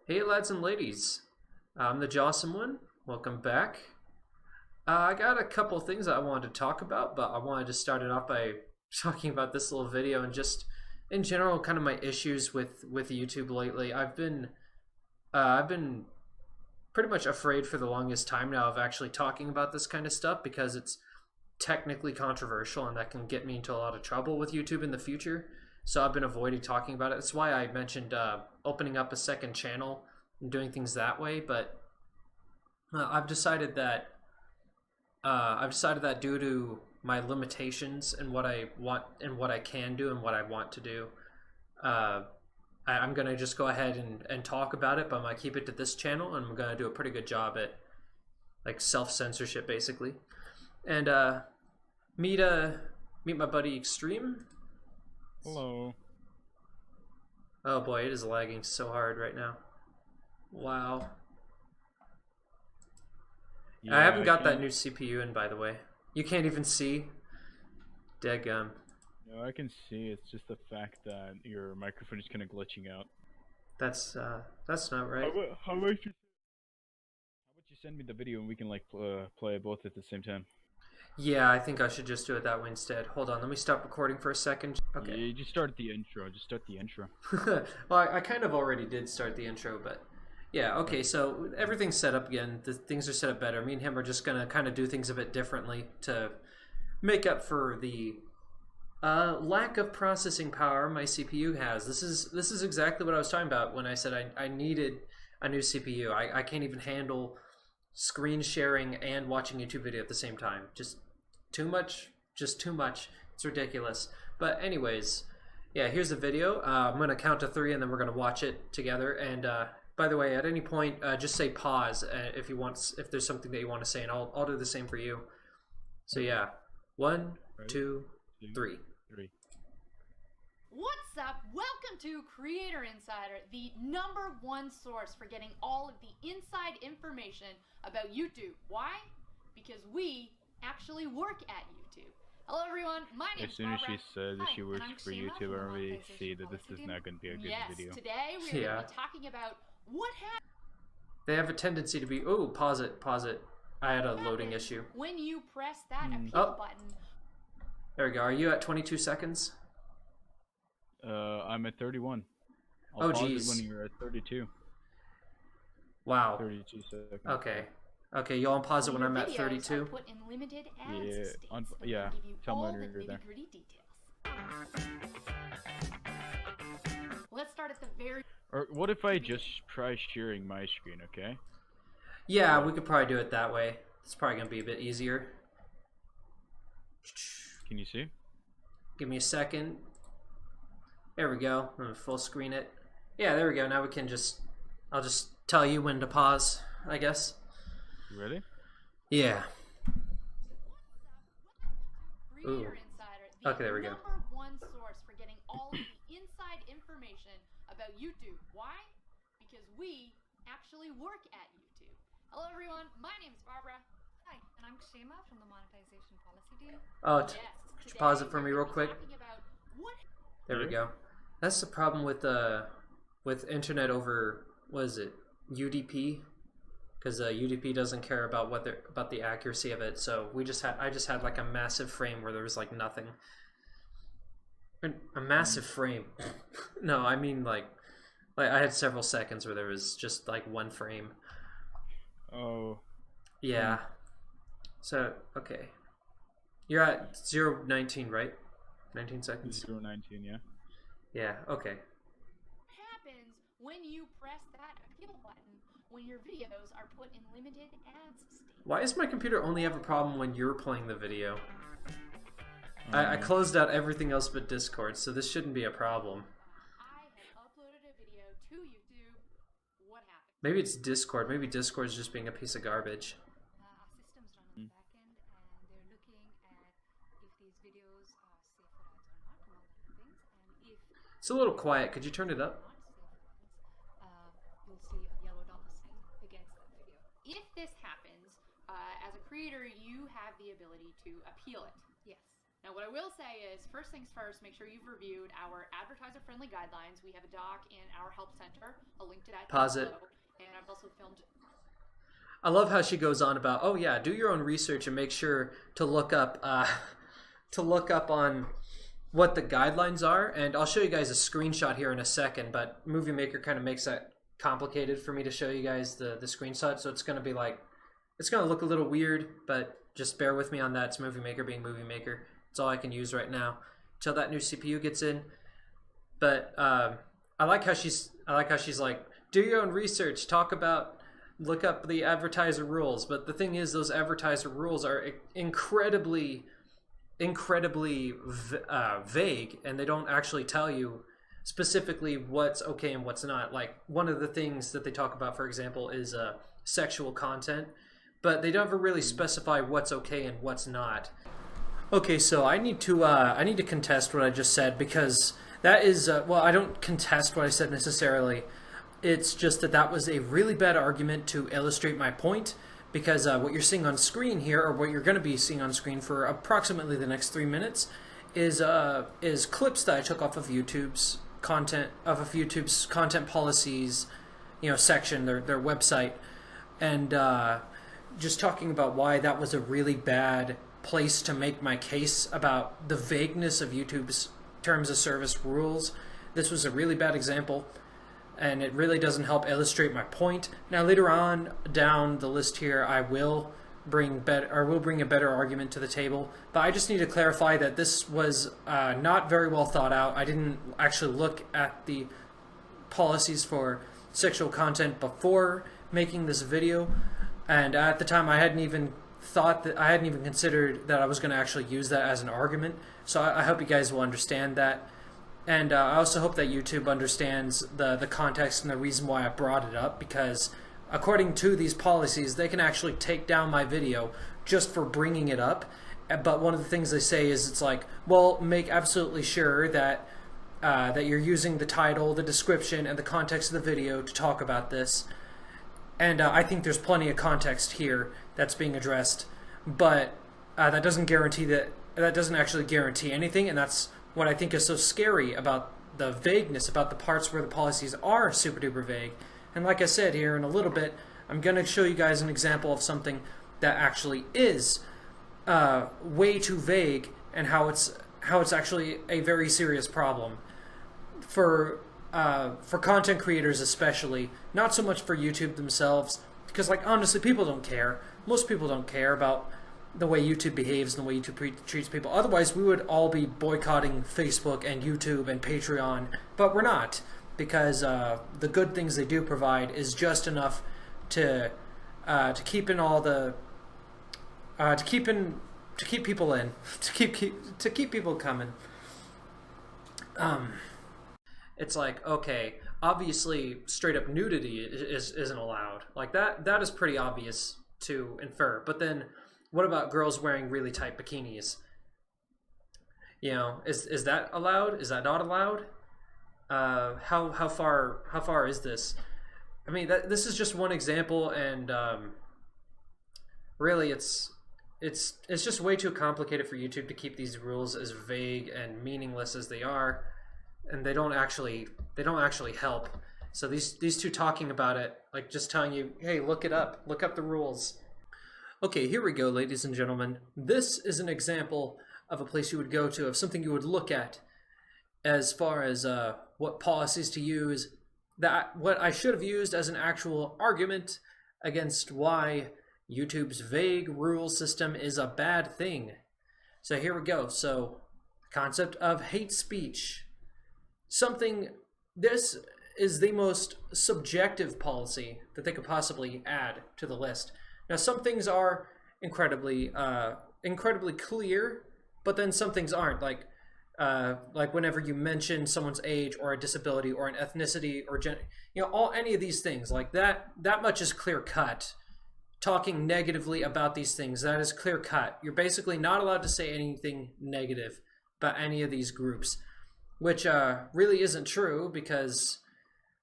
Hey lads and ladies, I'm the Jawesome one. Welcome back. I got a couple things I wanted to talk about, but I wanted to start it off by talking about this little video and just in general kind of my issues with YouTube lately. I've been pretty much afraid for the longest time now of actually talking about this kind of stuff because it's technically controversial and that can get me into a lot of trouble with YouTube in the future. So I've been avoiding talking about it. That's why I mentioned opening up a second channel and doing things that way. But I've decided that due to my limitations and what I want and what I can do and what I want to do, uh, I'm gonna just go ahead and talk about it. But I'm gonna keep it to this channel, and I'm gonna do a pretty good job at like self censorship, basically. And meet my buddy Extreme. Hello. Oh boy, it is lagging so hard right now. Wow. Yeah, I haven't got that can. new CPU in, by the way. You can't even see. Deadgum. No, I can see. It's just the fact that your microphone is kind of glitching out. That's not right. How about you send me the video and we can like play both at the same time? Yeah, I think I should just do it that way instead. Hold on, let me stop recording for a second. Yeah, Okay. you just start the intro. Just start the intro. Well, I kind of already did start the intro, but yeah, okay, so everything's set up again. The things are set up better. Me and him are just gonna kind of do things a bit differently to make up for the lack of processing power my CPU has. This is exactly what I was talking about when I said I needed a new CPU. I can't even handle screen sharing and watching YouTube video at the same time. Just too much. Just too much. It's ridiculous. But anyways, yeah, here's the video. I'm gonna count to three and then we're gonna watch it together. And by the way, at any point, just say pause if there's something that you want to say, and I'll do the same for you. So yeah, one, Right? two, Two, three. three. What's up? Welcome to Creator Insider, the #1 source for getting all of the inside information about YouTube. Why? Because we actually work at YouTube. Hello everyone, my name As is soon as Barbara. she says that Hi, she and works I'm for Shima YouTube, from I the already Monetization see that this Policy is Team. not going to be a good Yes, video. today we're Yeah. going to be talking about what They have a tendency to be. Oh, pause it, pause it. I had a loading happens issue. when you press that appeal Oh. button. There we go. Are you at 22 seconds? I'm at 31. I'll Oh, pause geez. it when you're at 32. Wow. 32 seconds. Okay. Okay, you'll pause it when Your I'm at videos 32. are put in limited ads Yeah, states that yeah, will give you tell me all when the you're there. nitty-gritty details. Let's start at the very Or what if I just try sharing my screen, okay? Yeah, we could probably do it that way. It's probably gonna be a bit easier. Can you see? Give me a second. There we go. I'm gonna full screen it. Yeah, there we go. Now we can just. I'll just tell you when to pause, I guess. You ready? Yeah. Ooh. Creator Insider, the Okay, there we go. #1 source for getting all of the inside information about YouTube. Why? Because we actually work at YouTube. Hello everyone, my name is Barbara. Hi, and I'm Shima from the Monetization Policy Team. Oh, Yes, could you pause it today for me we're real gonna be quick? talking about what There we go. That's the problem with internet over, what is it, UDP? Because UDP doesn't care about about the accuracy of it. So I just had like a massive frame where there was like nothing. A massive frame. No, I mean like I had several seconds where there was just like one frame. Oh, Yeah. So okay, you're at 0:19, right? 19 seconds. 019, yeah. Yeah. Okay. happens when you press that appeal button when your videos are put in limited ads states. Why does my computer only have a problem when you're playing the video? I closed out everything else but Discord, so this shouldn't be a problem. I have uploaded a video to YouTube. What happened? Maybe it's Discord. Maybe Discord's just being a piece of garbage. Our systems run on the back end, and they're looking at if these videos are safe for ads or not, among other things. And if It's a little quiet. Could you turn it up? not safe for ads, you'll see a yellow dollar sign against that video. If this happens, as a creator, you have the ability to appeal it. Yes. Now, what I will say is, first things first, make sure you've reviewed our advertiser-friendly guidelines. We have a doc in our help center. I'll link to that Pause down it. below. And I've also filmed. I love how she goes on about, oh yeah, do your own research and make sure to look up on what the guidelines are. And I'll show you guys a screenshot here in a second, but Movie Maker kind of makes that complicated for me to show you guys the screenshot, so it's going to be like, it's going to look a little weird, but just bear with me on that. It's Movie Maker being Movie Maker. It's all I can use right now until that new CPU gets in. But I like how she's like, do your own research, look up the advertiser rules. But the thing is, those advertiser rules are incredibly vague, and they don't actually tell you specifically what's okay and what's not. Like, one of the things that they talk about, for example, is sexual content, but they never really specify what's okay and what's not. Okay, so I need to contest what I just said, because that is well, I don't contest what I said necessarily. It's just that was a really bad argument to illustrate my point, because what you're seeing on screen here, or what you're going to be seeing on screen for approximately the next 3 minutes, is clips that I took off of YouTube's content policies, section, their website, and just talking about why that was a really bad place to make my case about the vagueness of YouTube's terms of service rules. This was a really bad example, and it really doesn't help illustrate my point. Now, later on down the list here, I will bring a better argument to the table, but I just need to clarify that this was not very well thought out. I didn't actually look at the policies for sexual content before making this video, and at the time I hadn't even considered that I was going to actually use that as an argument. So I hope you guys will understand that. And I also hope that YouTube understands the context and the reason why I brought it up, because according to these policies, they can actually take down my video just for bringing it up. But one of the things they say is, it's like, well, make absolutely sure that that you're using the title, the description, and the context of the video to talk about this. And I think there's plenty of context here that's being addressed, but that doesn't actually guarantee anything, and that's what I think is so scary about the vagueness, about the parts where the policies are super duper vague. And like I said, here in a little bit, I'm going to show you guys an example of something that actually is way too vague, and how it's actually a very serious problem for content creators, especially. Not so much for YouTube themselves, because, like, honestly, people don't care. Most people don't care about the way YouTube behaves and the way YouTube treats people. Otherwise, we would all be boycotting Facebook and YouTube and Patreon, but we're not, because the good things they do provide is just enough to keep in all the to keep people in, to keep people coming. It's like, okay, obviously straight up nudity isn't allowed. Like, that is pretty obvious to infer. But then what about girls wearing really tight bikinis? Is that allowed? Is that not allowed? How far is this? I mean, this is just one example, and really it's just way too complicated for YouTube to keep these rules as vague and meaningless as they are, and they don't actually help. So these two talking about it, like just telling you, hey, look up the rules. Okay, here we go, ladies and gentlemen. This is an example of a place you would go to, of something you would look at as far as what policies to use, what I should have used as an actual argument against why YouTube's vague rule system is a bad thing. So here we go. So, concept of hate speech. This is the most subjective policy that they could possibly add to the list. Now, some things are incredibly clear, but then some things aren't. Like whenever you mention someone's age or a disability or an ethnicity or any of these things, like that much is clear cut. Talking negatively about these things, that is clear cut. You're basically not allowed to say anything negative about any of these groups, which really isn't true, because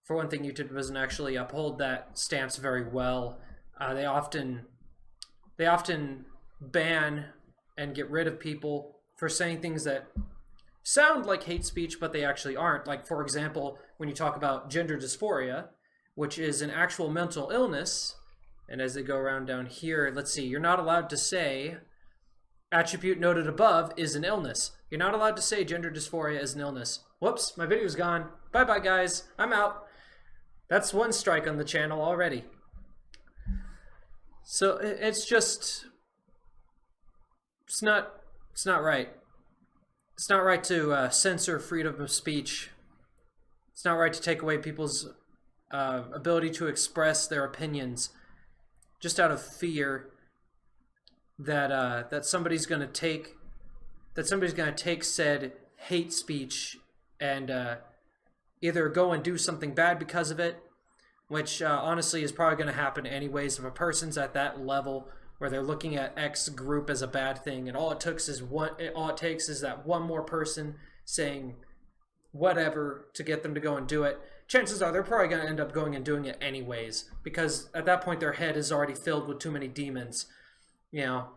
for one thing, YouTube doesn't actually uphold that stance very well. They often ban and get rid of people for saying things that sound like hate speech, but they actually aren't. Like, for example, when you talk about gender dysphoria, which is an actual mental illness, and as they go around down here, let's see, you're not allowed to say attribute noted above is an illness. You're not allowed to say gender dysphoria is an illness. Whoops, my video's gone. Bye-bye, guys. I'm out. That's one strike on the channel already. So it's just, it's not right. It's not right to censor freedom of speech. It's not right to take away people's ability to express their opinions just out of fear that somebody's going to take said hate speech and either go and do something bad because of it, which honestly is probably going to happen anyways if a person's at that level where they're looking at X group as a bad thing, and all it takes is that one more person saying whatever to get them to go and do it. Chances are they're probably going to end up going and doing it anyways, because at that point their head is already filled with too many demons. You know,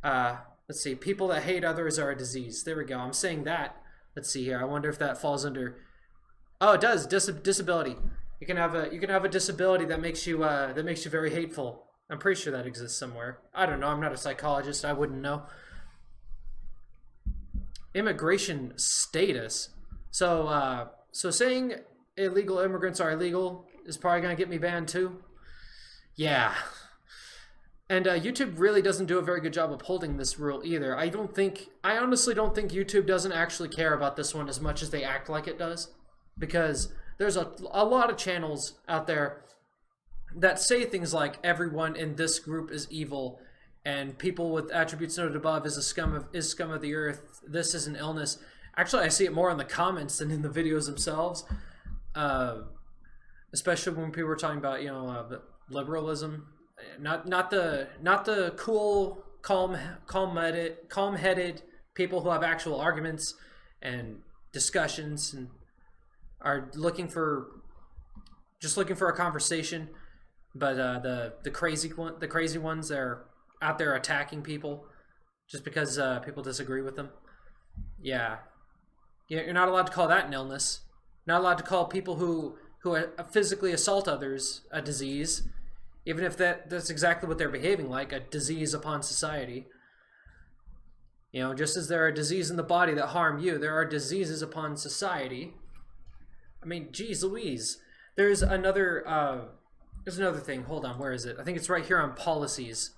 let's see, people that hate others are a disease. There we go. I'm saying that. Let's see here. I wonder if that falls under. Oh, it does. Disability. You can have a disability that makes you very hateful. I'm pretty sure that exists somewhere. I don't know. I'm not a psychologist. I wouldn't know. Immigration status. So saying illegal immigrants are illegal is probably gonna get me banned too. Yeah. And YouTube really doesn't do a very good job upholding this rule either. I honestly don't think YouTube doesn't actually care about this one as much as they act like it does. Because there's a lot of channels out there that say things like everyone in this group is evil and people with attributes noted above is scum of the earth. This is an illness. Actually, I see it more in the comments than in the videos themselves. Especially when people are talking about, you know, liberalism. Not the cool, calm-headed people who have actual arguments and discussions and are looking for a conversation, but the crazy ones that are out there attacking people just because people disagree with them. Yeah, you're not allowed to call that an illness. Not allowed to call people who physically assault others a disease. Even if that's exactly what they're behaving like, a disease upon society. You know, just as there are diseases in the body that harm you, there are diseases upon society. I mean, geez Louise. There's another thing. Hold on, where is it? I think it's right here on policies.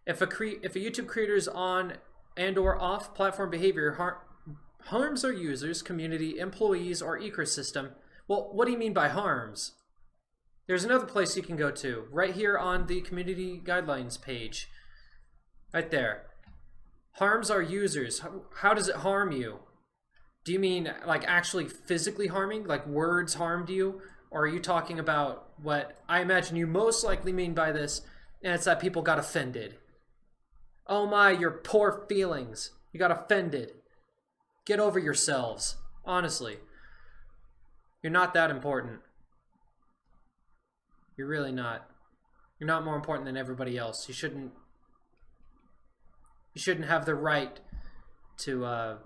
If a YouTube creator's on and or off platform behavior harms our users, community, employees, or ecosystem. Well, what do you mean by harms? There's another place you can go to, right here on the community guidelines page. Right there. Harms our users. How does it harm you? Do you mean like actually physically harming, like words harmed you? Or are you talking about what I imagine you most likely mean by this, and it's that people got offended? Oh my, your poor feelings. You got offended. Get over yourselves. Honestly. You're not that important. You're really not. You're not more important than everybody else. You shouldn't have the right to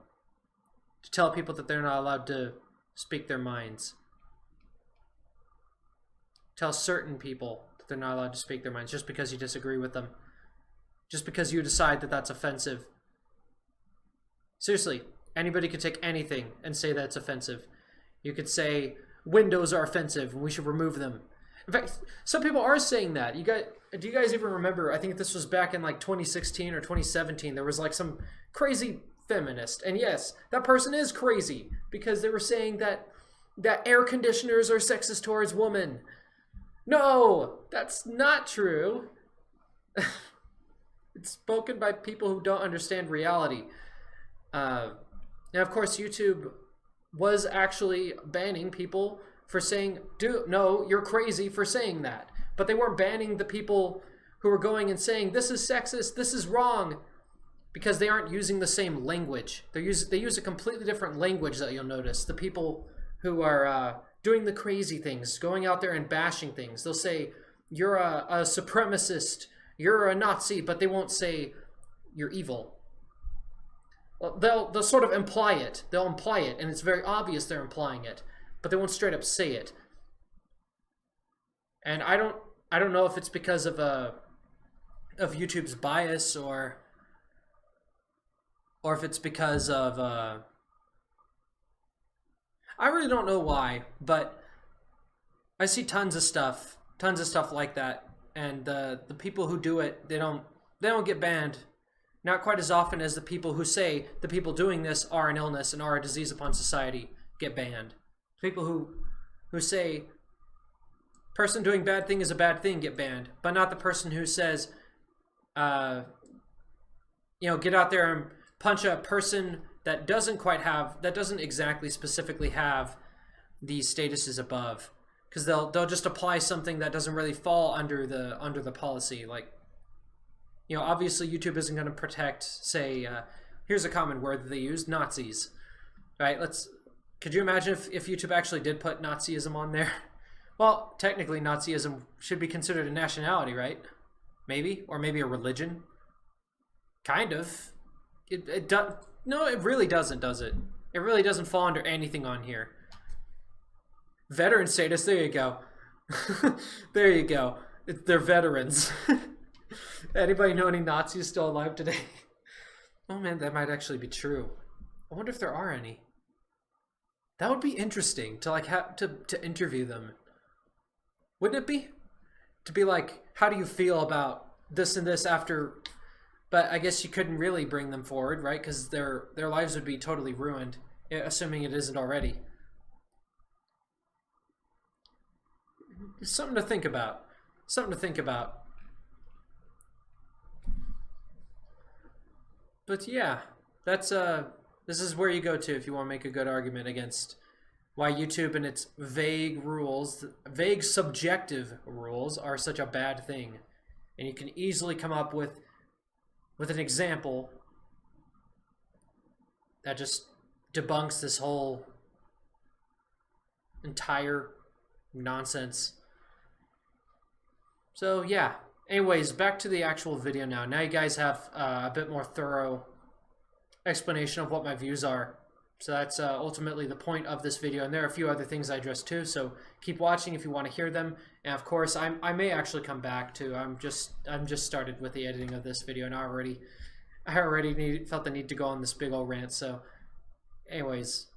tell people that they're not allowed to speak their minds. Tell certain people that they're not allowed to speak their minds just because you disagree with them. Just because you decide that that's offensive. Seriously, anybody could take anything and say that it's offensive. You could say windows are offensive and we should remove them. In fact, some people are saying that. Do you guys even remember, I think this was back in like 2016 or 2017, there was like some crazy feminist. And yes, that person is crazy because they were saying that air conditioners are sexist towards women. No, that's not true. It's spoken by people who don't understand reality. Now, of course, YouTube was actually banning people for saying, no, you're crazy for saying that. But they weren't banning the people who were going and saying, this is sexist, this is wrong, because they aren't using the same language. They use a completely different language that you'll notice. The people who are doing the crazy things, going out there and bashing things, they'll say, you're a supremacist, you're a Nazi, but they won't say, you're evil. Well, they'll sort of imply it. They'll imply it, and it's very obvious they're implying it, but they won't straight up say it. And I don't know if it's because of YouTube's bias or if it's because of I really don't know why, but I see tons of stuff like that, and the people who do it, they don't get banned. Not quite as often as the people who say the people doing this are an illness and are a disease upon society get banned. People who say person doing bad thing is a bad thing get banned, but not the person who says, get out there and punch a person that doesn't exactly specifically have these statuses above, because they'll just apply something that doesn't really fall under the policy. Like, obviously YouTube isn't going to protect, say, here's a common word that they use, Nazis, right? Could you imagine if YouTube actually did put Nazism on there? Well, technically Nazism should be considered a nationality, right? Maybe, or maybe a religion. Kind of. No, it really doesn't, does it? It really doesn't fall under anything on here. Veteran status, there you go. There you go. They're veterans. Anybody know any Nazis still alive today? Oh man, that might actually be true. I wonder if there are any. That would be interesting to have to interview them. Wouldn't it be? To be like, how do you feel about this and this after? But I guess you couldn't really bring them forward, right? Because their lives would be totally ruined, assuming it isn't already. Something to think about. Something to think about. But yeah, that's this is where you go to if you want to make a good argument against why YouTube and its vague rules, vague subjective rules, are such a bad thing. And you can easily come up with an example that just debunks this whole entire nonsense. So yeah. Anyways, back to the actual video now. Now you guys have a bit more thorough explanation of what my views are. So that's ultimately the point of this video. And there are a few other things I addressed too. So keep watching if you want to hear them. And of course, I may actually come back to. I'm just started with the editing of this video, and I already felt the need to go on this big old rant. So, anyways,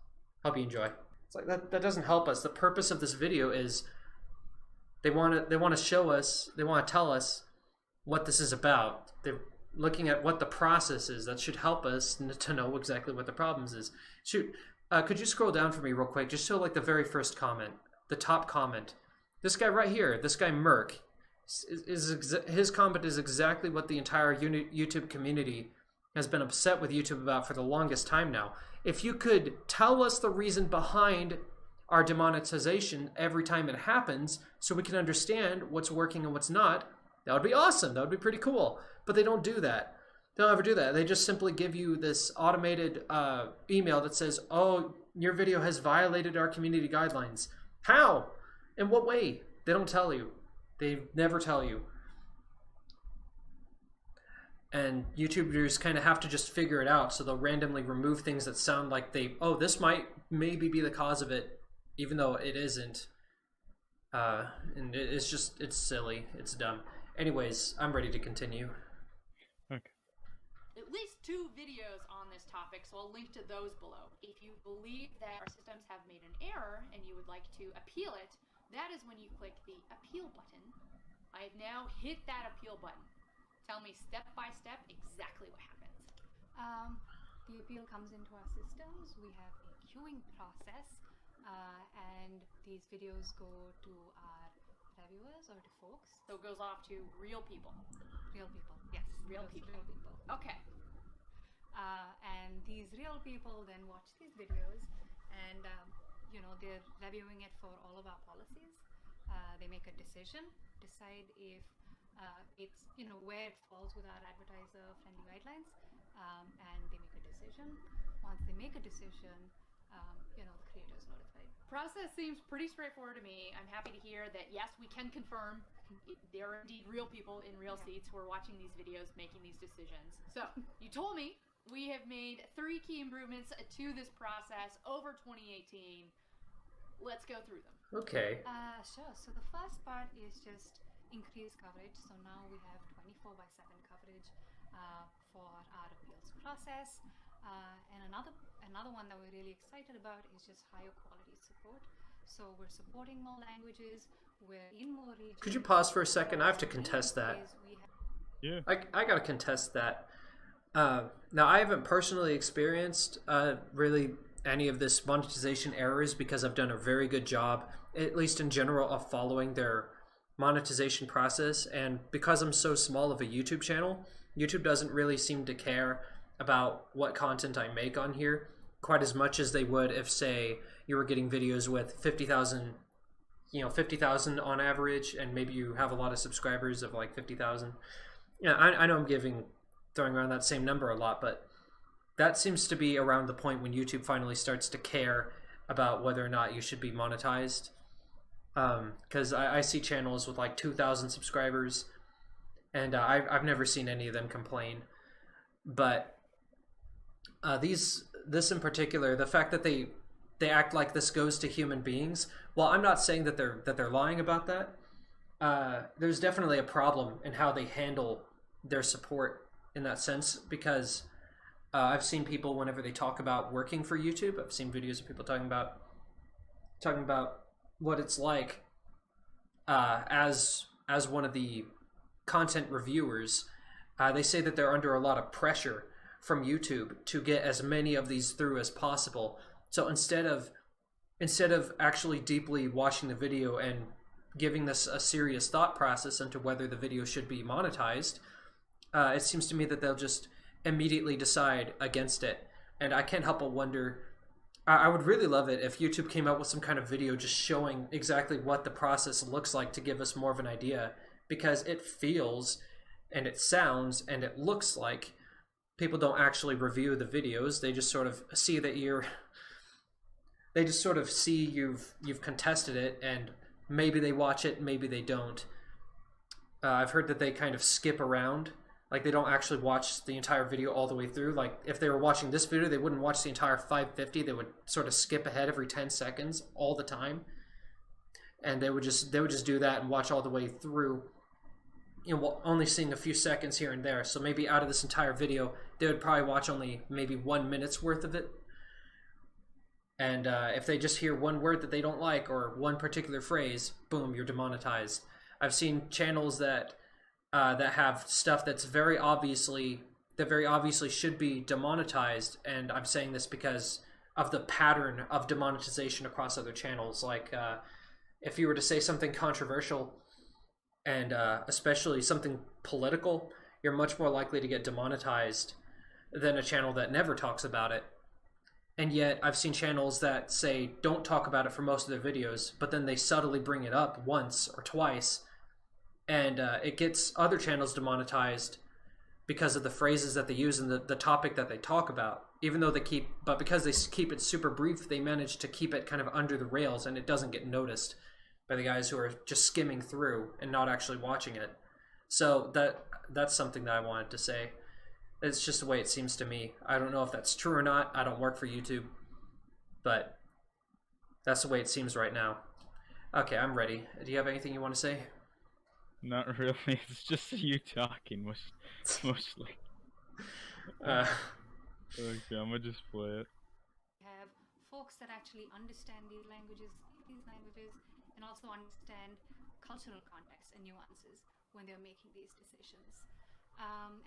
hope you enjoy. It's like that doesn't help us. The purpose of this video is they want to show us, they want to tell us what this is about. They're looking at what the process is. That should help us to know exactly what the problems is. Shoot, could you scroll down for me real quick? Just show like the very first comment, the top comment. This guy right here, this guy Merc, his comment is exactly what the entire YouTube community has been upset with YouTube about for the longest time now. If you could tell us the reason behind our demonetization every time it happens so we can understand what's working and what's not, that would be awesome. That would be pretty cool. But they don't do that. They don't ever do that. They just simply give you this automated email that says, oh, your video has violated our community guidelines. How? In what way? They don't tell you. They never tell you. And YouTubers kind of have to just figure it out. So they'll randomly remove things that sound like this might maybe be the cause of it, even though it isn't. And it's silly. It's dumb. Anyways, I'm ready to continue. Okay. At least 2 videos on this topic, so I'll link to those below. If you believe that our systems have made an error and you would like to appeal it, that is when you click the appeal button. I have now hit that appeal button. Tell me step by step exactly what happens. The appeal comes into our systems. We have a queuing process, and these videos go to our reviewers or to folks. So it goes off to real people. Real people, yes. Real Goes to people. Real people. Okay. And these real people then watch these videos, and they're reviewing it for all of our policies. They make a decision, decide if it's where it falls with our advertiser-friendly guidelines, and they make a decision. Once they make a decision, the creator is notified. Process seems pretty straightforward to me. I'm happy to hear that yes, we can confirm there are indeed real people in real seats who are watching these videos, making these decisions. So you told me we have made 3 key improvements to this process over 2018. Let's go through them. Okay. Sure. So the first part is just increased coverage. So now we have 24/7 coverage for our appeals process. And another one that we're really excited about is just higher quality support. So we're supporting more languages. We're in more regions. Could you pause for a second? I have to contest that. Yeah. I gotta contest that. Now, I haven't personally experienced really any of this monetization errors because I've done a very good job, at least in general, of following their monetization process. And because I'm so small of a YouTube channel, YouTube doesn't really seem to care about what content I make on here quite as much as they would if, say, you were getting videos with 50,000, 50,000 on average, and maybe you have a lot of subscribers of like 50,000. Yeah, I know I'm throwing around that same number a lot, but that seems to be around the point when YouTube finally starts to care about whether or not you should be monetized. Because I see channels with like 2,000 subscribers, and I've never seen any of them complain. But this in particular, the fact that they act like this goes to human beings. Well, I'm not saying that they're lying about that. There's definitely a problem in how they handle their support in that sense, because I've seen people, whenever they talk about working for YouTube, I've seen videos of people talking about what it's like as one of the content reviewers. They say that they're under a lot of pressure from YouTube to get as many of these through as possible. So instead of actually deeply watching the video and giving this a serious thought process into whether the video should be monetized, it seems to me that they'll just immediately decide against it. And I can't help but wonder, I would really love it if YouTube came out with some kind of video just showing exactly what the process looks like to give us more of an idea, because it feels and it sounds and it looks like people don't actually review the videos. They just sort of see that you've contested it, and maybe they watch it, maybe they don't. I've heard that they kind of skip around. Like, they don't actually watch the entire video all the way through. Like, if they were watching this video, they wouldn't watch the entire 550. They would sort of skip ahead every 10 seconds all the time. And they would just do that and watch all the way through, only seeing a few seconds here and there. So maybe out of this entire video, they would probably watch only maybe 1 minute's worth of it. And if they just hear one word that they don't like or one particular phrase, boom, you're demonetized. I've seen channels that have stuff that very obviously should be demonetized, and I'm saying this because of the pattern of demonetization across other channels. Like, if you were to say something controversial, and especially something political, you're much more likely to get demonetized than a channel that never talks about it. And yet, I've seen channels that say don't talk about it for most of their videos, but then they subtly bring it up once or twice, and it gets other channels demonetized because of the phrases that they use and the topic that they talk about. Even though because they keep it super brief, they manage to keep it kind of under the rails, and it doesn't get noticed by the guys who are just skimming through and not actually watching it. So that's something that I wanted to say. It's just the way it seems to me. I don't know if that's true or not. I don't work for YouTube, but that's the way it seems right now. Okay, I'm ready. Do you have anything you want to say? Not really. It's just you talking, mostly. Okay, I'm gonna just play it. Have folks that actually understand these languages, and also understand cultural context and nuances when they're making these decisions.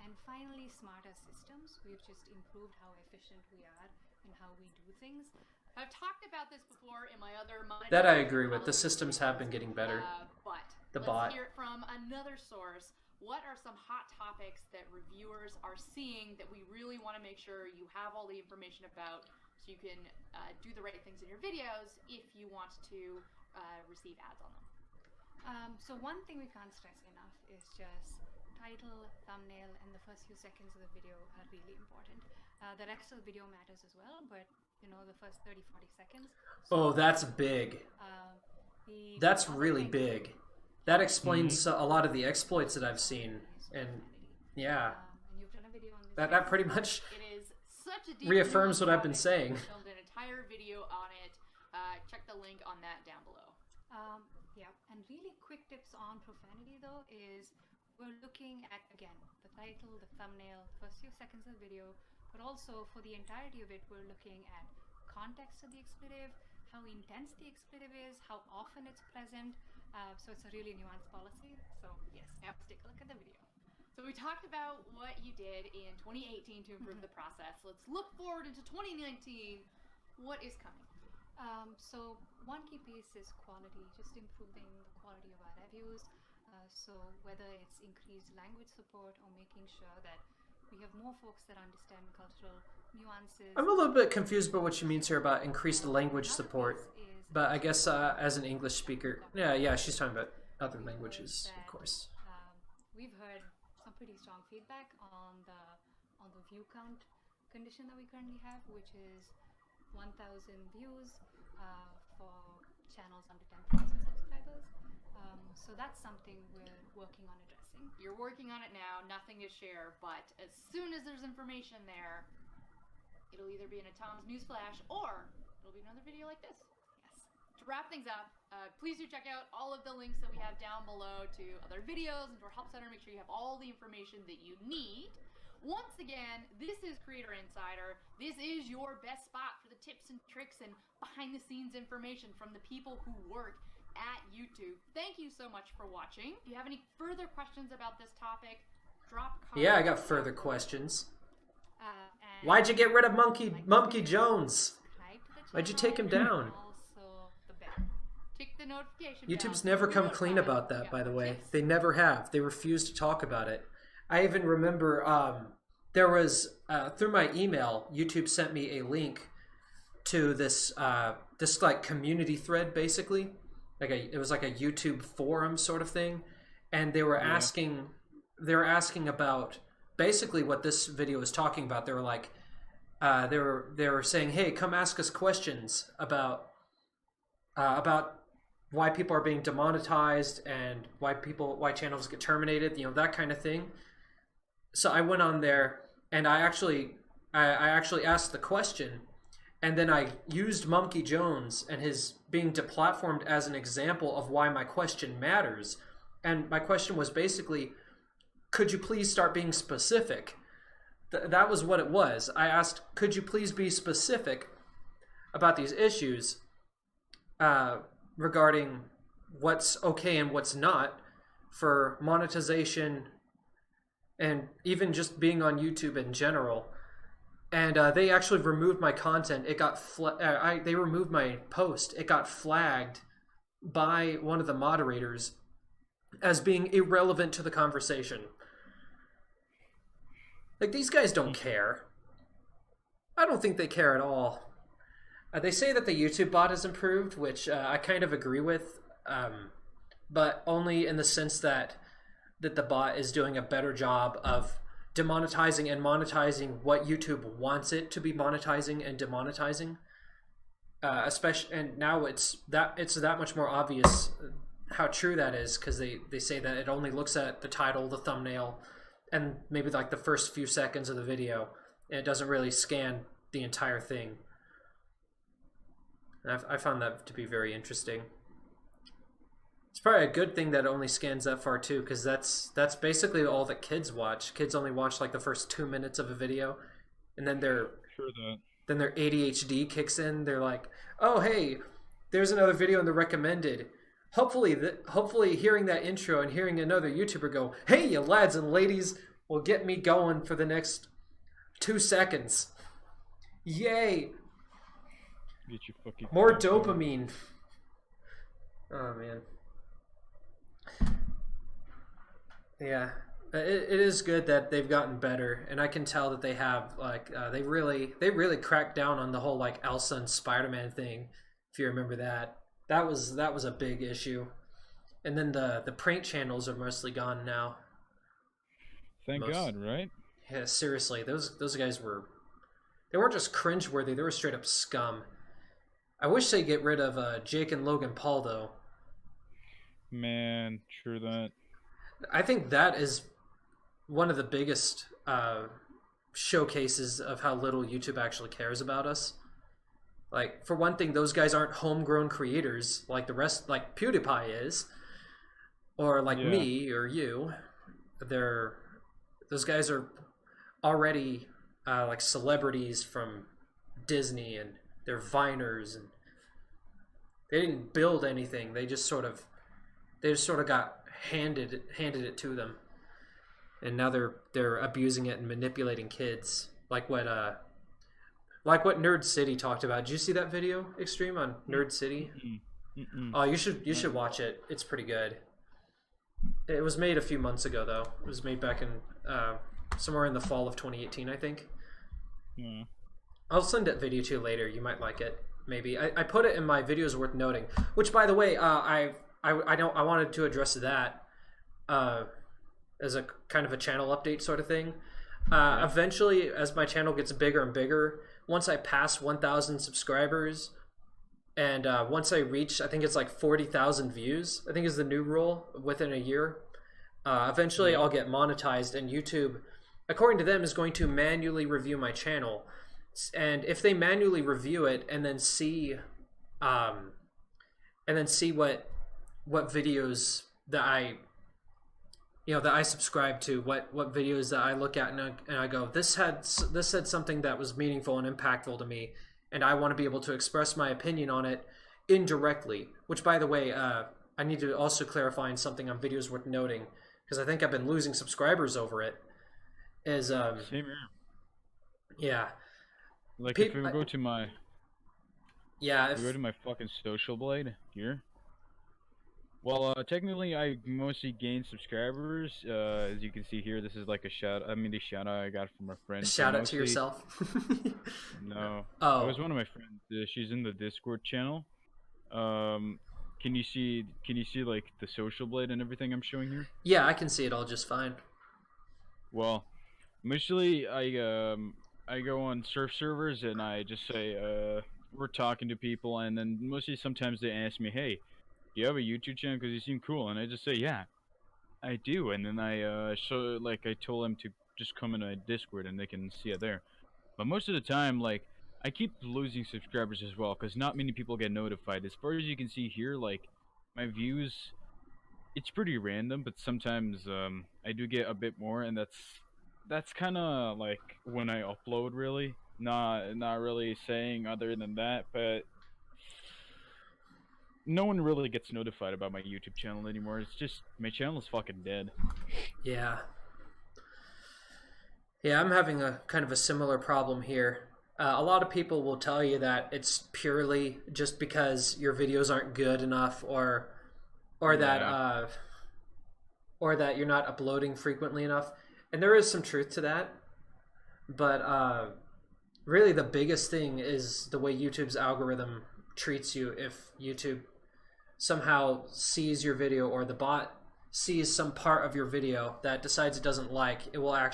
And finally, smarter systems. We've just improved how efficient we are and how we do things. I've talked about this before in my other mind. That I agree with. The systems have been getting better. But let's hear it from another source. What are some hot topics that reviewers are seeing that we really want to make sure you have all the information about, so you can do the right things in your videos if you want to receive ads on them? So one thing we can't stress enough is just title, thumbnail, and the first few seconds of the video are really important. The rest of the video matters as well, but the first 30-40 seconds. Oh, that's big. That's really big. That explains a lot of the exploits that I've seen, and yeah, and you've done a video on this. that pretty much. It is to deep reaffirms what I've been topic. saying. We filmed an entire video on it. Check the link on that down below. Yeah, and really quick tips on profanity though is we're looking at, again, the title, the thumbnail, first few seconds of the video, but also for the entirety of it, we're looking at context of the expletive, how intense the expletive is, how often it's present. So it's a really nuanced policy. So yes, let's take a look at the video. So we talked about what you did in 2018 to improve the process. Let's look forward into 2019. What is coming? So one key piece is quality, just improving the quality of our reviews. So whether it's increased language support or making sure that we have more folks that understand cultural nuances. I'm a little bit confused about what she means here about increased language support. But I guess as an English speaker, yeah, she's talking about other languages, of course. We've heard some pretty strong feedback on the view count condition that we currently have, which is 1,000 views for channels under 10,000 subscribers. So that's something we're working on addressing. You're working on it now, nothing to share, but as soon as there's information there, it'll either be in a Tom's Newsflash or it'll be another video like this. To wrap things up, please do check out all of the links that we have down below to other videos and to our help center. Make sure you have all the information that you need. Once again, this is Creator Insider. This is your best spot for the tips and tricks and behind the scenes information from the people who work at YouTube. Thank you so much for watching. If you have any further questions about this topic, drop comments. Yeah, I got further questions. And Why'd you get rid of Monkey Jones? subscribe to the Why'd you channel, take him down? and also the bell. Tick the notification YouTube's bell. never You're come clean notified. about that, Yeah, by the way. tips. They never have. They refuse to talk about it. I even remember there was, through my email, YouTube sent me a link to this like community thread, basically. It was like a YouTube forum sort of thing. And they were asking about basically what this video is talking about. They were like, they were saying, hey, come ask us questions about why people are being demonetized and why channels get terminated, that kind of thing. So I went on there and I actually asked the question, and then I used Monkey Jones and his being deplatformed as an example of why my question matters. And my question was basically, could you please start being specific? That was what it was. I asked, could you please be specific about these issues regarding what's okay and what's not for monetization and even just being on YouTube in general. And they actually removed my content. It got they removed my post. It got flagged by one of the moderators as being irrelevant to the conversation. Like, these guys don't care. I don't think they care at all. They say that the YouTube bot has improved, which I kind of agree with, but only in the sense that the bot is doing a better job of demonetizing and monetizing what YouTube wants it to be monetizing and demonetizing. Especially, and now it's that much more obvious how true that is, because they say that it only looks at the title, the thumbnail, and maybe like the first few seconds of the video, and it doesn't really scan the entire thing. And I found that to be very interesting. It's probably a good thing that it only scans that far too, because that's basically all that kids watch. Kids only watch like the first 2 minutes of a video, and then their ADHD kicks in. They're like, "Oh, hey, there's another video in the recommended." Hopefully hearing that intro and hearing another YouTuber go, "Hey, you lads and ladies," will get me going for the next 2 seconds. Yay! Get your fucking More dopamine. Oh man. Yeah, it is good that they've gotten better, and I can tell that they have they really cracked down on the whole like Elsa and Spider-Man thing. If you remember that. That was a big issue. And then the prank channels are mostly gone now. Thank God, right? Yeah, seriously, those guys they weren't just cringeworthy, they were straight up scum. I wish they'd get rid of Jake and Logan Paul though. Man, true that. I think that is one of the biggest showcases of how little YouTube actually cares about us. Like, for one thing, those guys aren't homegrown creators like the rest, like PewDiePie is, or like Yeah. me or you. Those guys are already like celebrities from Disney, and they're Viners, and they didn't build anything. They just sort of got handed it to them, and now they're abusing it and manipulating kids, like what Nerd City talked about. Did you see that video, Extreme, on Nerd City? Oh, you should watch it. It's pretty good. It was made a few months ago, though. It was made back in somewhere in the fall of 2018, I think. Yeah. I'll send that video to you later. You might like it. Maybe I put it in my videos worth noting. Which, by the way, I wanted to address that as a kind of a channel update sort of thing. Eventually, as my channel gets bigger and bigger, once I pass 1,000 subscribers, and once I reach, I think it's like 40,000 views, I think is the new rule within a year. Eventually, I'll get monetized, and YouTube, according to them, is going to manually review my channel. And if they manually review it and then see what videos that I subscribe to, what videos that I look at, and I go, this said something that was meaningful and impactful to me, and I want to be able to express my opinion on it indirectly. Which, by the way, I need to also clarify in something on videos worth noting, because I think I've been losing subscribers over it. Is Same here. Yeah. Like if we go to my fucking social blade here. Well, technically, I mostly gained subscribers. As you can see here, this is like the shout out I got from a friend. Shout out to yourself. No. Oh. It was one of my friends. She's in the Discord channel. Can you see like the social blade and everything I'm showing here? Yeah, I can see it all just fine. Well, mostly I go on surf servers and I just say we're talking to people, and then mostly sometimes they ask me, hey, do you have a YouTube channel because you seem cool? And I just say, yeah, I do. And then I told them to just come in a Discord and they can see it there. But most of the time, like, I keep losing subscribers as well because not many people get notified. As far as you can see here, like, my views, it's pretty random, but sometimes I do get a bit more, and that's kind of like when I upload, really. Not really saying other than that, but no one really gets notified about my YouTube channel anymore. It's just, my channel is fucking dead. Yeah. Yeah, I'm having a kind of a similar problem here. A lot of people will tell you that it's purely just because your videos aren't good enough, or that you're not uploading frequently enough. And there is some truth to that. But really the biggest thing is the way YouTube's algorithm treats you. If YouTube somehow sees your video, or the bot sees some part of your video that decides it doesn't like, it won't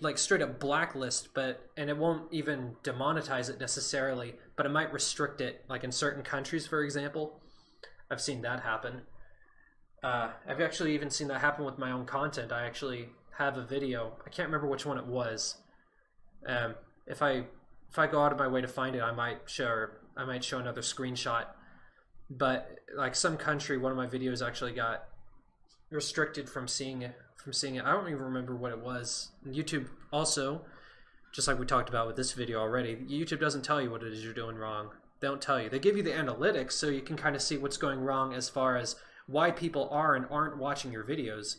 like straight up blacklist, and it won't even demonetize it necessarily, but it might restrict it, like in certain countries, for example. I've seen that happen. I've actually even seen that happen with my own content. I actually have a video, I can't remember which one it was. If I go out of my way to find it, I might show another screenshot. But like some country, one of my videos actually got restricted from seeing it. I don't even remember what it was. And YouTube also, just like we talked about with this video already, YouTube doesn't tell you what it is you're doing wrong. They don't tell you. They give you the analytics so you can kind of see what's going wrong as far as why people are and aren't watching your videos.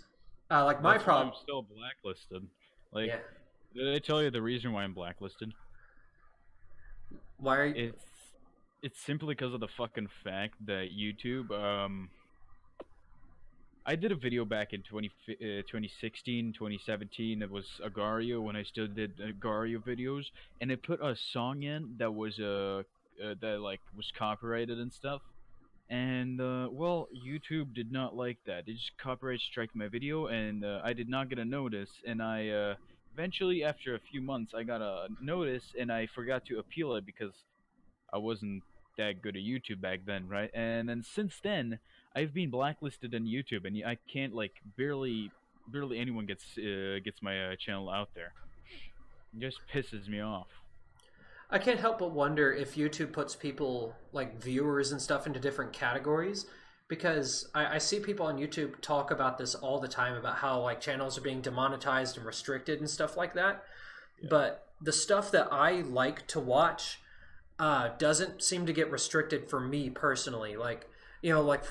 Like my problem. I'm still blacklisted. Like, yeah. Did I tell you the reason why I'm blacklisted? Why are you? It's simply because of the fucking fact that YouTube, I did a video back in 2016, 2017. It was Agario, when I still did Agario videos, and I put a song in that was was copyrighted and stuff. And well, YouTube did not like that. They just copyright strike my video, and I did not get a notice. And I eventually, after a few months, I got a notice, and I forgot to appeal it because I wasn't that good at YouTube back then, right? And then since then, I've been blacklisted on YouTube, and I can't, like, barely anyone gets my channel out there. It just pisses me off. I can't help but wonder if YouTube puts people, like viewers and stuff, into different categories, because I see people on YouTube talk about this all the time about how like channels are being demonetized and restricted and stuff like that. Yeah. But the stuff that I like to watch doesn't seem to get restricted for me personally. Like, you know, like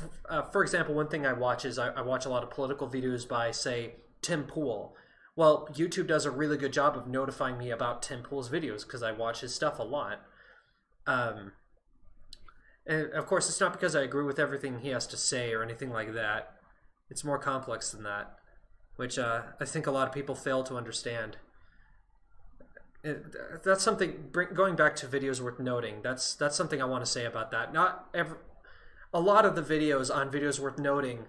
for example, one thing I watch is I watch a lot of political videos by, say, Tim Pool. Well, YouTube does a really good job of notifying me about Tim Pool's videos because I watch his stuff a lot. And of course, it's not because I agree with everything he has to say or anything like that. It's more complex than that, which I think a lot of people fail to understand. That's something. Going back to videos worth noting. That's something I want to say about that. A lot of the videos on videos worth noting,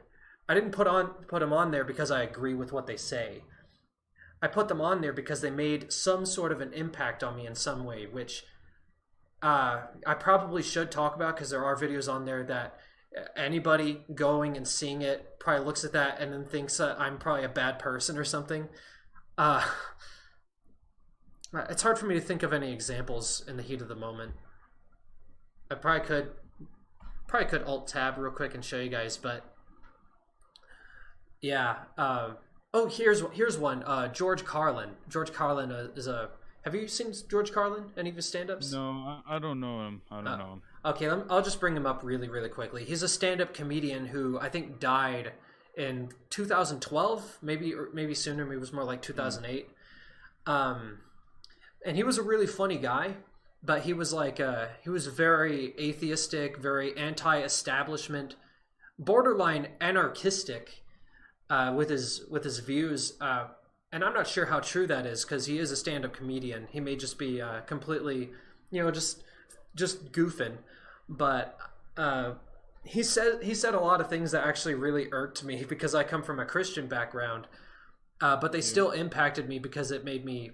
I didn't put them on there because I agree with what they say. I put them on there because they made some sort of an impact on me in some way, which I probably should talk about, because there are videos on there that anybody going and seeing it probably looks at that and then thinks that I'm probably a bad person or something. It's hard for me to think of any examples in the heat of the moment. I probably could Alt-Tab real quick and show you guys, but yeah. Oh, here's one. George Carlin. George Carlin is a. Have you seen George Carlin? Any of his stand-ups? No, I don't know him. I don't know him. Okay, I'll just bring him up really, really quickly. He's a stand-up comedian who I think died in 2012, maybe sooner. Maybe it was more like 2008. And he was a really funny guy, but he was like he was very atheistic, very anti-establishment, borderline anarchistic. With his views, and I'm not sure how true that is, because he is a stand-up comedian. He may just be completely, just goofing. But he said a lot of things that actually really irked me, because I come from a Christian background. But they still impacted me because it made me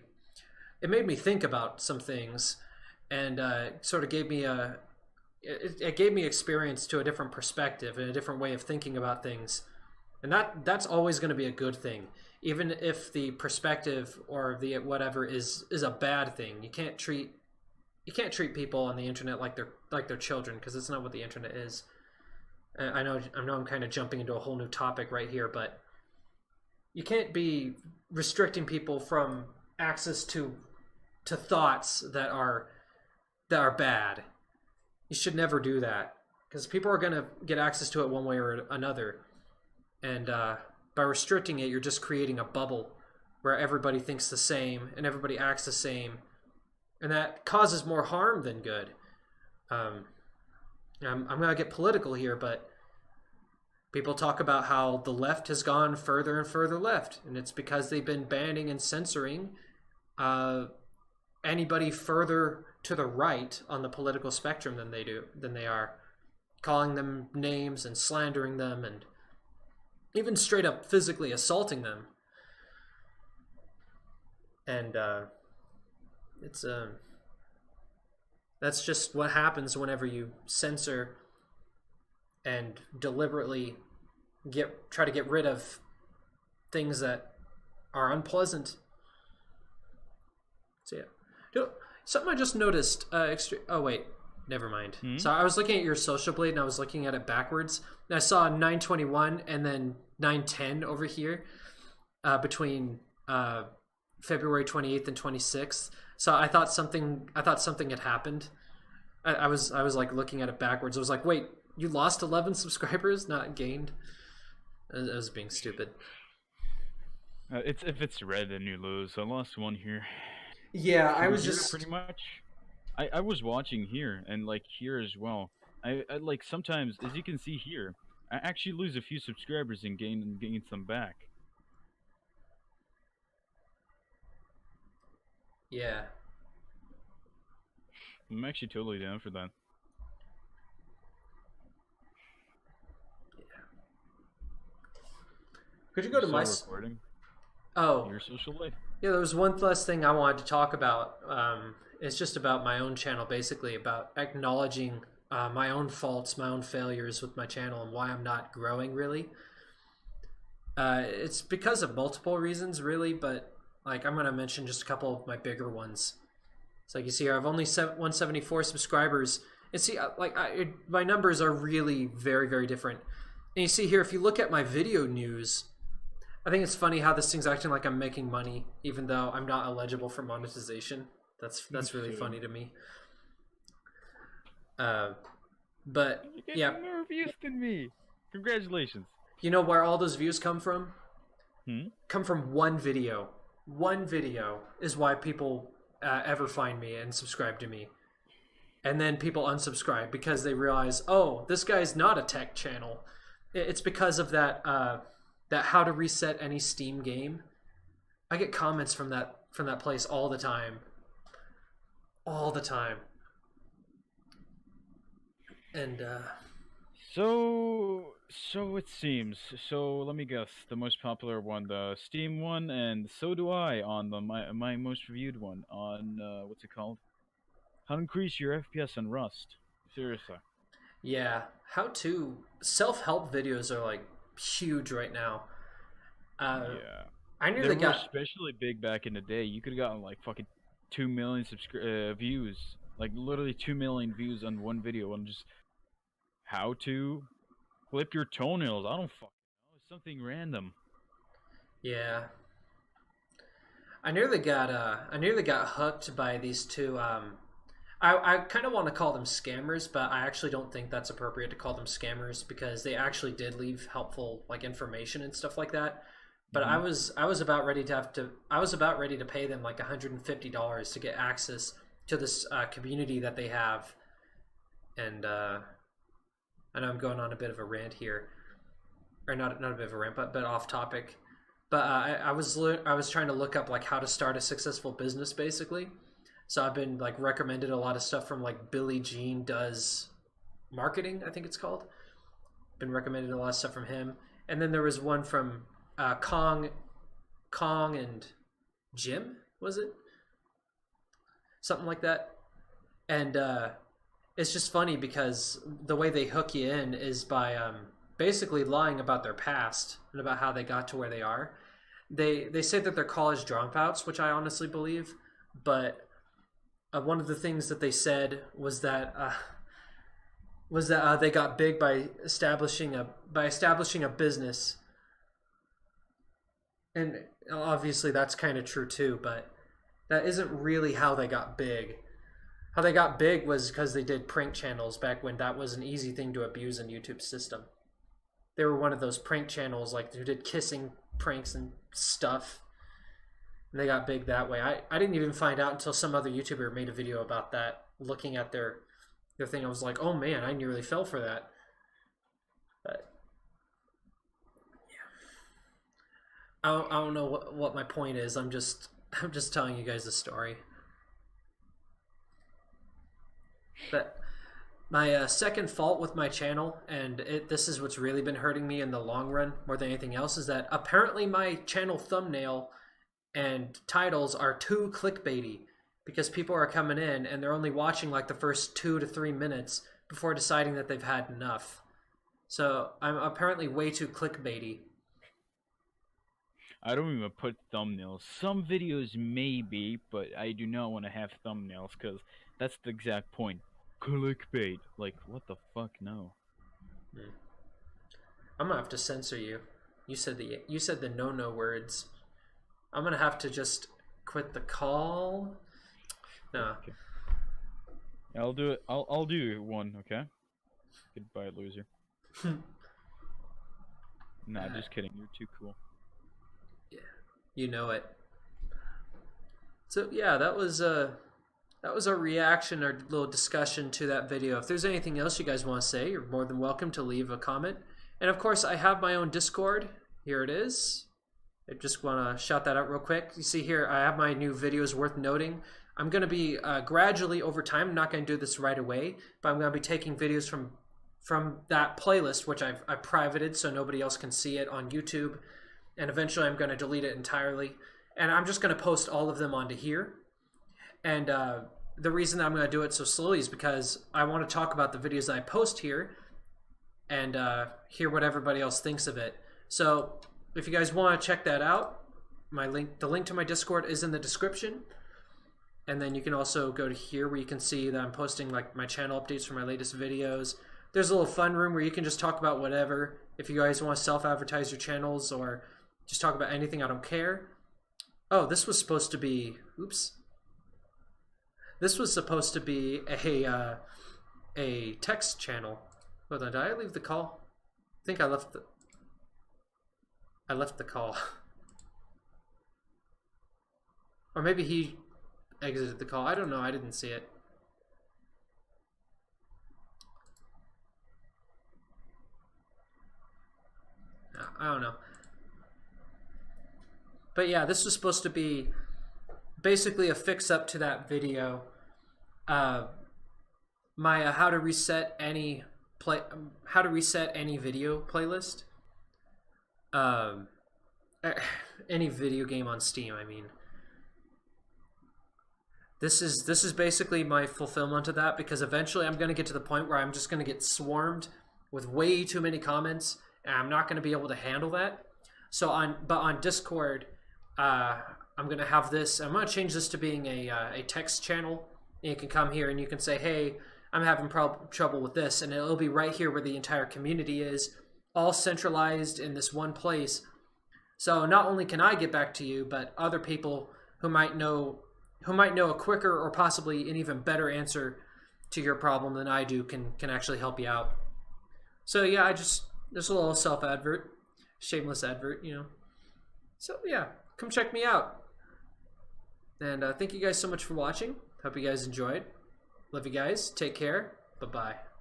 think about some things, and sort of gave me it gave me experience to a different perspective and a different way of thinking about things. And that's always going to be a good thing, even if the perspective or the whatever is a bad thing. You can't treat people on the internet like they're children, because it's not what the internet is. I know I'm kind of jumping into a whole new topic right here, but you can't be restricting people from access to thoughts that are bad. You should never do that, because people are going to get access to it one way or another. And by restricting it, you're just creating a bubble where everybody thinks the same and everybody acts the same. And that causes more harm than good. I'm going to get political here, but people talk about how the left has gone further and further left. And it's because they've been banning and censoring anybody further to the right on the political spectrum than they are. Calling them names and slandering them, and even straight up physically assaulting them. And that's just what happens whenever you censor and deliberately try to get rid of things that are unpleasant. So yeah, something I just noticed. Oh wait, never mind. So I was looking at your Social Blade and I was looking at it backwards. And I saw 921 and then 910 over here between February 28th and 26th. So I thought something had happened. I was like looking at it backwards. I was like, wait, you lost 11 subscribers, not gained? I was being stupid. If it's red, then you lose. I lost one here. Yeah, I was just pretty much. I was watching here and like here as well. I like sometimes, as you can see here, I actually lose a few subscribers and gain some back. Yeah. I'm actually totally down for that. Yeah. Could you go to my recording? Oh, Your Social Blade? Yeah, there was one last thing I wanted to talk about. It's just about my own channel, basically, about acknowledging my own faults, my own failures with my channel, and why I'm not growing, really. It's because of multiple reasons, really, but like I'm gonna mention just a couple of my bigger ones. So like you see here, I've only 174 subscribers, and see, my numbers are really very, very different. And you see here, if you look at my video news, I think it's funny how this thing's acting like I'm making money, even though I'm not eligible for monetization. That's really funny to me. But You yeah, get more views than me. Congratulations. you know where all those views come from? Hmm? Come from one video. One video is why people ever find me and subscribe to me. And then people unsubscribe because they realize, oh, this guy's not a tech channel. It's because of that how to reset any Steam game. I get comments from that place all the time. All the time. And So it seems. So let me guess. The most popular one, the Steam one, and so do I on the my most reviewed one on what's it called? How to increase your FPS on Rust. Seriously. yeah, how to self-help videos are like huge right now. Yeah. I They nearly were got especially big back in the day. You could have gotten like fucking 2 million views. Like literally 2 million views on one video on just how to clip your toenails. I don't fucking know. It's something random. yeah. I nearly got hooked by these two. I kind of want to call them scammers, but I actually don't think that's appropriate to call them scammers because they actually did leave helpful like information and stuff like that. But I was about ready to pay them like $150 to get access to this community that they have, and I know I'm going on a bit of a rant here, or not a bit of a rant, but off topic. But I was trying to look up like how to start a successful business basically. So I've been like recommended a lot of stuff from like Billy Jean Does Marketing, I think it's called. Been recommended a lot of stuff from him, and then there was one from Kong and Jim, was it? Something like that. And it's just funny because the way they hook you in is by basically lying about their past and about how they got to where they are. They say that they're college dropouts, which I honestly believe, but one of the things that they said was that they got big by establishing a business, and obviously that's kind of true too. But that isn't really how they got big. How they got big was because they did prank channels back when that was an easy thing to abuse in YouTube's system. They were one of those prank channels like who did kissing pranks and stuff. And they got big that way. I didn't even find out until some other YouTuber made a video about that, looking at their thing. I was like, oh man, I nearly fell for that. But yeah, I don't know what my point is. I'm just telling you guys the story. But my second fault with my channel, and this is what's really been hurting me in the long run more than anything else, is that apparently my channel thumbnail and titles are too clickbaity because people are coming in and they're only watching like the first 2 to 3 minutes before deciding that they've had enough. So I'm apparently way too clickbaity. I don't even put thumbnails. Some videos maybe, but I do not want to have thumbnails because that's the exact point. Clickbait. Like, what the fuck? No. I'm gonna have to censor you. You said the no words. I'm gonna have to just quit the call. No. Okay. I'll do it. I'll do one. Okay. Goodbye, loser. Nah, just kidding. You're too cool. Yeah, you know it. So yeah, that was our reaction, our little discussion to that video. If there's anything else you guys want to say, you're more than welcome to leave a comment. And of course, I have my own Discord. Here it is. I just want to shout that out real quick. You see here, I have my new videos worth noting. I'm going to be gradually over time, I'm not going to do this right away, but I'm going to be taking videos from that playlist, which I've privated so nobody else can see it on YouTube. And eventually I'm going to delete it entirely. And I'm just going to post all of them onto here. And the reason that I'm going to do it so slowly is because I want to talk about the videos that I post here and hear what everybody else thinks of it. So if you guys want to check that out, the link to my Discord is in the description. And then you can also go to here where you can see that I'm posting like my channel updates for my latest videos. There's a little fun room where you can just talk about whatever. If you guys want to self-advertise your channels or just talk about anything, I don't care. Oh, this was supposed to be, oops. This was supposed to be a text channel. Hold on, did I leave the call? I think I left the call. Or maybe he exited the call. I don't know, I didn't see it. I don't know. But yeah, this was supposed to be basically a fix-up to that video. My how to reset any video playlist. Any video game on Steam, I mean. This is basically my fulfillment of that, because eventually I'm going to get to the point where I'm just going to get swarmed with way too many comments, and I'm not going to be able to handle that. So on Discord, I'm going to have this. I'm going to change this to being a text channel. And you can come here and you can say, hey, I'm having trouble with this, and it'll be right here where the entire community is, all centralized in this one place. So not only can I get back to you, but other people who might know a quicker or possibly an even better answer to your problem than I do can actually help you out. So yeah, just a little self-advert, shameless advert, you know. So yeah, come check me out. And thank you guys so much for watching. Hope you guys enjoyed. Love you guys. Take care. Bye-bye.